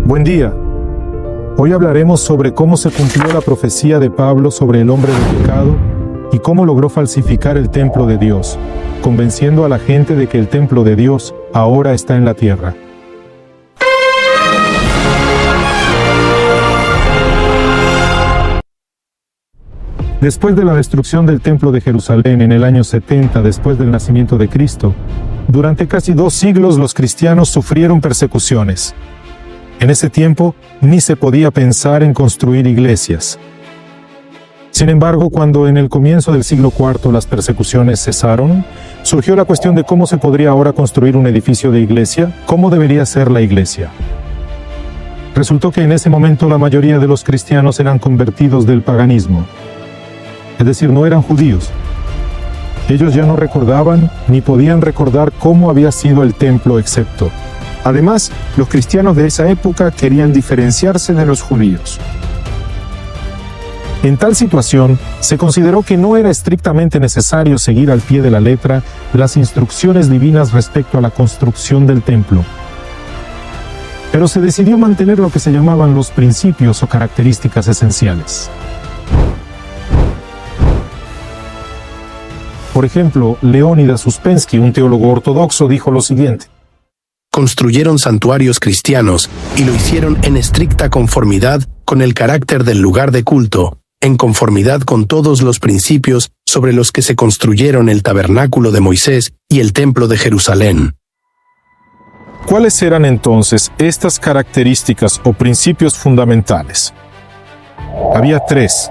Buen día. Hoy hablaremos sobre cómo se cumplió la profecía de Pablo sobre el hombre de pecado y cómo logró falsificar el templo de Dios, convenciendo a la gente de que el templo de Dios ahora está en la tierra. Después de la destrucción del templo de Jerusalén en el año 70 después del nacimiento de Cristo, durante casi 2 siglos los cristianos sufrieron persecuciones. En ese tiempo, ni se podía pensar en construir iglesias. Sin embargo, cuando en el comienzo del siglo IV las persecuciones cesaron, surgió la cuestión de cómo se podría ahora construir un edificio de iglesia, cómo debería ser la iglesia. Resultó que en ese momento la mayoría de los cristianos eran convertidos del paganismo, es decir, no eran judíos. Ellos ya no recordaban ni podían recordar cómo había sido el templo excepto. Además, los cristianos de esa época querían diferenciarse de los judíos. En tal situación, se consideró que no era estrictamente necesario seguir al pie de la letra las instrucciones divinas respecto a la construcción del templo. Pero se decidió mantener lo que se llamaban los principios o características esenciales. Por ejemplo, Leónidas Uspensky, un teólogo ortodoxo, dijo lo siguiente: construyeron santuarios cristianos y lo hicieron en estricta conformidad con el carácter del lugar de culto, en conformidad con todos los principios sobre los que se construyeron el tabernáculo de Moisés y el templo de Jerusalén. ¿Cuáles eran entonces estas características o principios fundamentales? Había 3.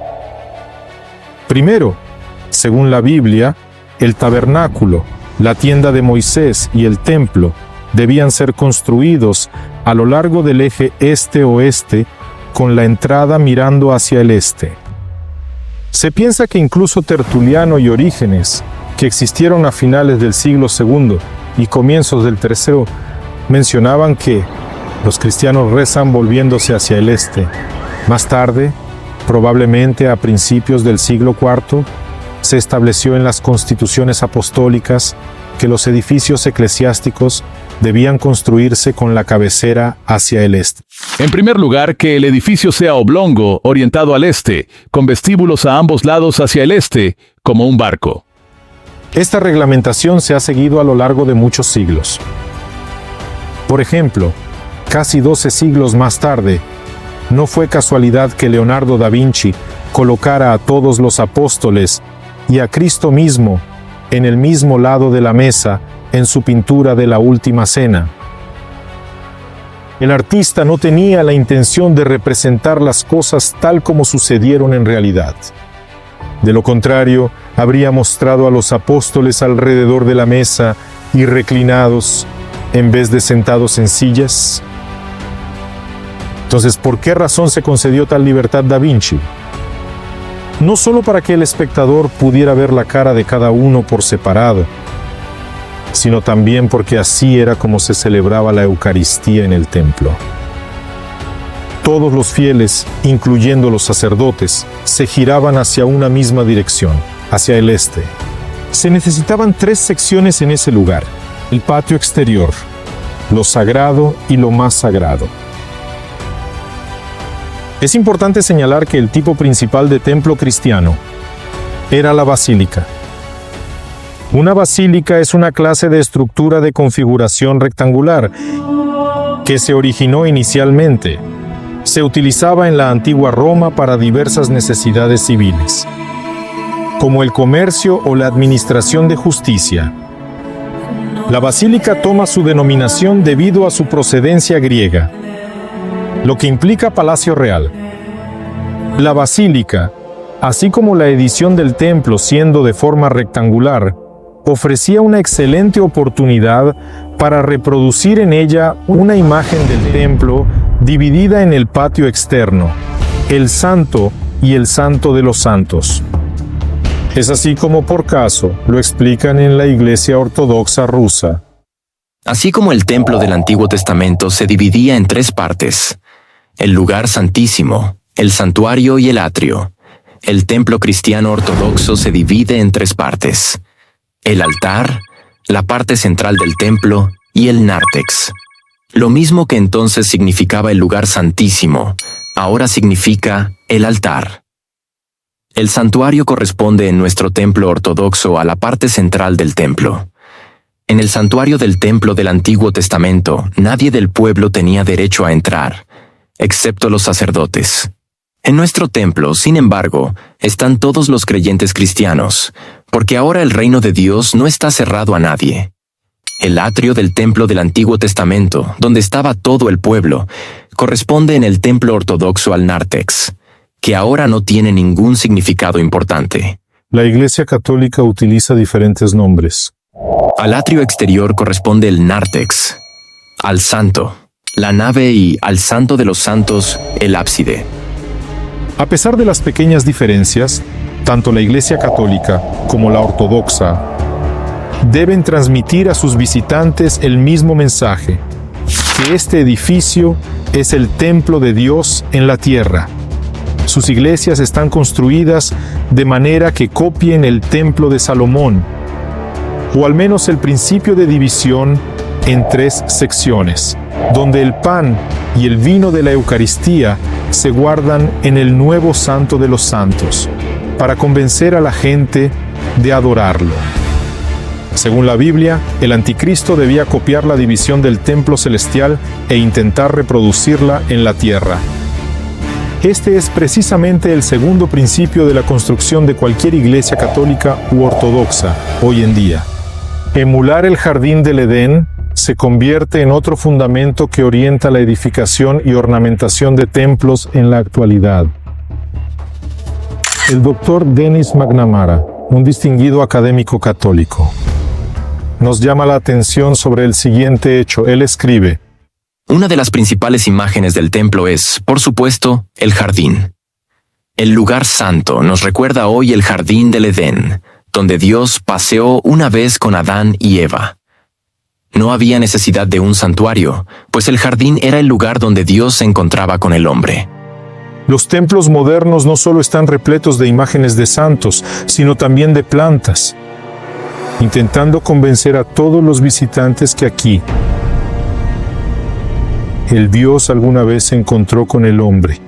Primero, según la Biblia, el tabernáculo, la tienda de Moisés y el templo debían ser construidos a lo largo del eje este-oeste, con la entrada mirando hacia el este. Se piensa que incluso Tertuliano y Orígenes, que existieron a finales del siglo II y comienzos del III, mencionaban que los cristianos rezan volviéndose hacia el este. Más tarde, probablemente a principios del siglo IV, se estableció en las constituciones apostólicas que los edificios eclesiásticos debían construirse con la cabecera hacia el este. En primer lugar, que el edificio sea oblongo, orientado al este, con vestíbulos a ambos lados hacia el este, como un barco. Esta reglamentación se ha seguido a lo largo de muchos siglos. Por ejemplo, casi 12 siglos más tarde, no fue casualidad que Leonardo da Vinci colocara a todos los apóstoles y a Cristo mismo en el mismo lado de la mesa en su pintura de la Última Cena. El artista no tenía la intención de representar las cosas tal como sucedieron en realidad. De lo contrario, habría mostrado a los apóstoles alrededor de la mesa y reclinados en vez de sentados en sillas. Entonces, ¿por qué razón se concedió tal libertad da Vinci? No solo para que el espectador pudiera ver la cara de cada uno por separado, sino también porque así era como se celebraba la Eucaristía en el templo. Todos los fieles, incluyendo los sacerdotes, se giraban hacia una misma dirección, hacia el este. Se necesitaban 3 secciones en ese lugar: el patio exterior, lo sagrado y lo más sagrado. Es importante señalar que el tipo principal de templo cristiano era la basílica. Una basílica es una clase de estructura de configuración rectangular que se originó inicialmente. Se utilizaba en la antigua Roma para diversas necesidades civiles, como el comercio o la administración de justicia. La basílica toma su denominación debido a su procedencia griega, lo que implica palacio real. La basílica, así como la edición del templo siendo de forma rectangular, ofrecía una excelente oportunidad para reproducir en ella una imagen del templo dividida en el patio externo, el santo y el santo de los santos. Es así como por caso lo explican en la Iglesia Ortodoxa rusa. Así como el templo del Antiguo Testamento se dividía en 3 partes, el lugar santísimo, el santuario y el atrio, el templo cristiano ortodoxo se divide en 3 partes: el altar, la parte central del templo y el nártex. Lo mismo que entonces significaba el lugar santísimo, ahora significa el altar. El santuario corresponde en nuestro templo ortodoxo a la parte central del templo. En el santuario del templo del Antiguo Testamento, nadie del pueblo tenía derecho a entrar, excepto los sacerdotes. En nuestro templo, sin embargo, están todos los creyentes cristianos, porque ahora el reino de Dios no está cerrado a nadie. El atrio del templo del Antiguo Testamento, donde estaba todo el pueblo, corresponde en el templo ortodoxo al nártex, que ahora no tiene ningún significado importante. La Iglesia Católica utiliza diferentes nombres. Al atrio exterior corresponde el nártex, al santo, la nave y al santo de los santos, el ábside. A pesar de las pequeñas diferencias, tanto la Iglesia Católica como la Ortodoxa deben transmitir a sus visitantes el mismo mensaje, que este edificio es el templo de Dios en la tierra. Sus iglesias están construidas de manera que copien el templo de Salomón, o al menos el principio de división en 3 secciones, donde el pan y el vino de la Eucaristía se guardan en el nuevo Santo de los Santos, para convencer a la gente de adorarlo. Según la Biblia, el anticristo debía copiar la división del templo celestial e intentar reproducirla en la tierra. Este es precisamente el segundo principio de la construcción de cualquier iglesia católica u ortodoxa hoy en día. Emular el jardín del Edén se convierte en otro fundamento que orienta la edificación y ornamentación de templos en la actualidad. El doctor Dennis McNamara, un distinguido académico católico, nos llama la atención sobre el siguiente hecho. Él escribe: Una de las principales imágenes del templo es, por supuesto, el jardín. El lugar santo nos recuerda hoy el jardín del Edén, donde Dios paseó una vez con Adán y Eva. No había necesidad de un santuario, pues el jardín era el lugar donde Dios se encontraba con el hombre. Los templos modernos no solo están repletos de imágenes de santos, sino también de plantas, intentando convencer a todos los visitantes que aquí el Dios alguna vez se encontró con el hombre.